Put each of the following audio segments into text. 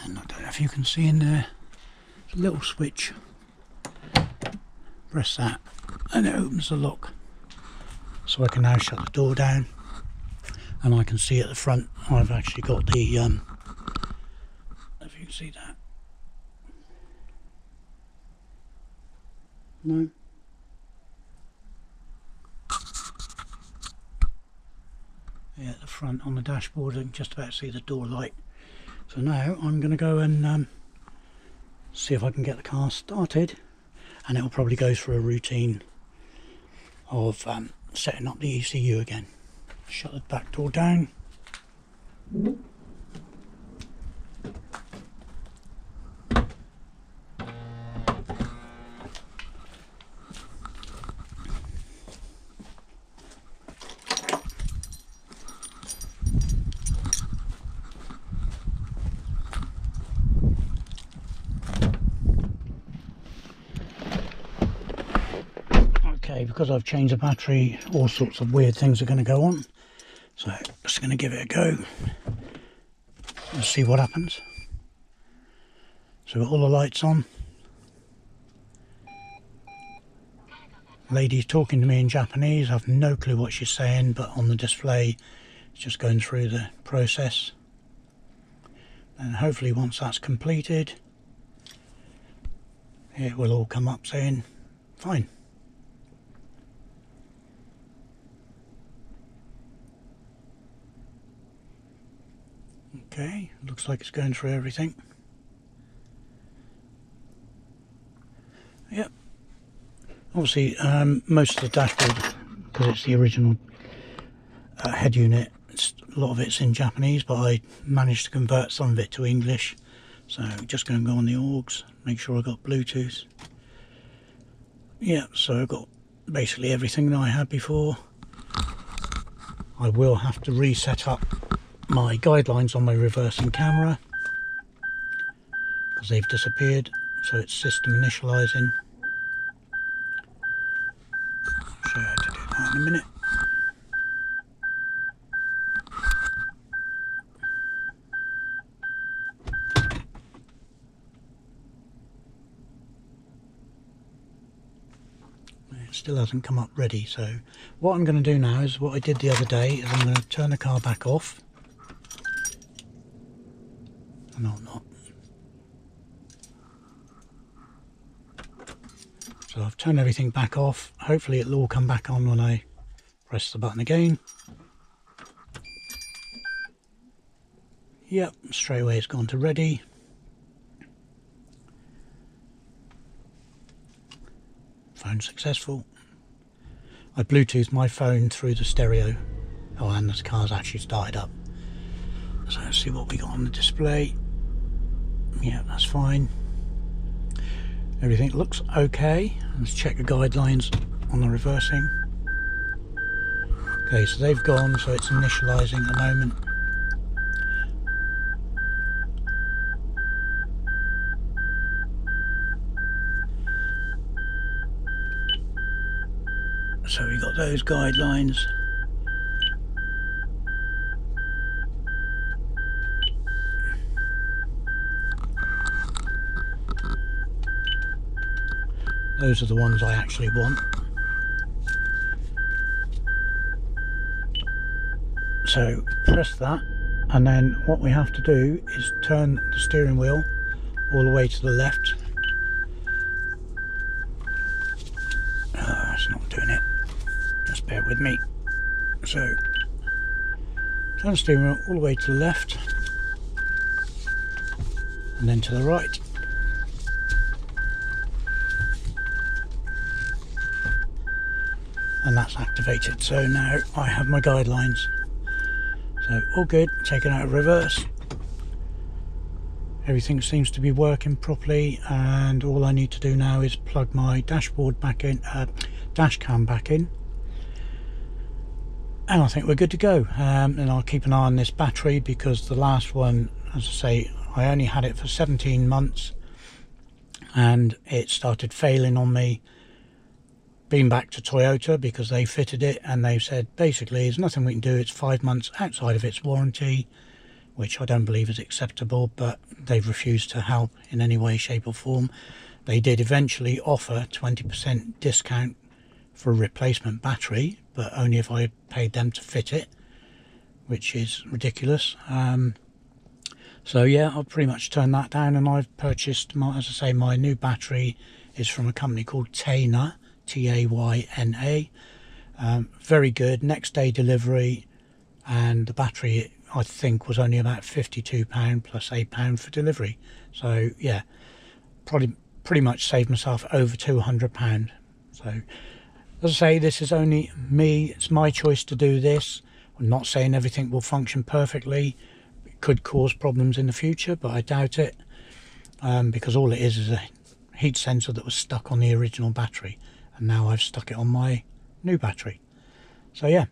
And I don't know if you can see in there, there's a little switch. Press that and it opens the lock. So I can now shut the door down, and I can see at the front I've actually got the, if you can see that. No. Yeah, at the front on the dashboard, I can just about see the door light. So now I'm going to go and see if I can get the car started, and it will probably go through a routine of setting up the ECU again. Shut the back door down. Okay, because I've changed the battery, all sorts of weird things are going to go on. So just going to give it a go. Let's see what happens. So we've got all the lights on. Lady's talking to me in Japanese. I have no clue what she's saying, but on the display it's just going through the process. And hopefully once that's completed, it will all come up saying fine. Okay, looks like it's going through everything. Yep. Obviously, most of the dashboard, because it's the original head unit, a lot of it's in Japanese, but I managed to convert some of it to English. So just going to go on the AUX, make sure I got Bluetooth. Yeah, so I've got basically everything that I had before. I will have to reset up my guidelines on my reversing camera because they've disappeared, so it's system initializing. I'll show you how to do that in a minute. It still hasn't come up ready, so what I'm going to do now is what I did the other day, is I'm going to turn the car back off. No, not. So I've turned everything back off. Hopefully it'll all come back on when I press the button again. Yep, straight away it's gone to ready. Phone successful. I Bluetoothed my phone through the stereo. Oh, and the car's actually started up. So let's see what we got on the display. Yeah, that's fine. Everything looks okay. Let's check the guidelines on the reversing. Okay, so they've gone, so it's initializing at the moment. So we got those guidelines. Those are the ones I actually want. So press that, and then what we have to do is turn the steering wheel all the way to the left. It's not doing it. Just bear with me. So turn the steering wheel all the way to the left, and then to the right. And that's activated, so now I have my guidelines. So all good, taken out of reverse. Everything seems to be working properly, and all I need to do now is plug my dashboard back in, dash cam back in, and I think we're good to go. And I'll keep an eye on this battery, because the last one, as I say, I only had it for 17 months and it started failing on me. Been back to Toyota because they fitted it, and they've said basically there's nothing we can do, it's 5 months outside of its warranty, which I don't believe is acceptable, but they've refused to help in any way, shape or form. They did eventually offer 20% discount for a replacement battery, but only if I paid them to fit it, which is ridiculous. So yeah, I've pretty much turned that down, and I've purchased my, as I say, my new battery is from a company called Tayna, Tayna. Very good, next day delivery, and the battery I think was only about £52 plus £8 for delivery. So yeah, probably pretty much saved myself over £200. So as I say, this is only me, it's my choice to do this. I'm not saying everything will function perfectly. It could cause problems in the future, but I doubt it, because all it is a heat sensor that was stuck on the original battery, and now I've stuck it on my new battery. So yeah,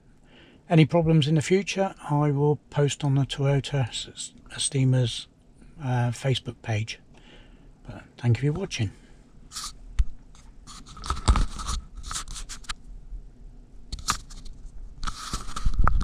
any problems in the future I will post on the Toyota Estima's Facebook page. But thank you for watching.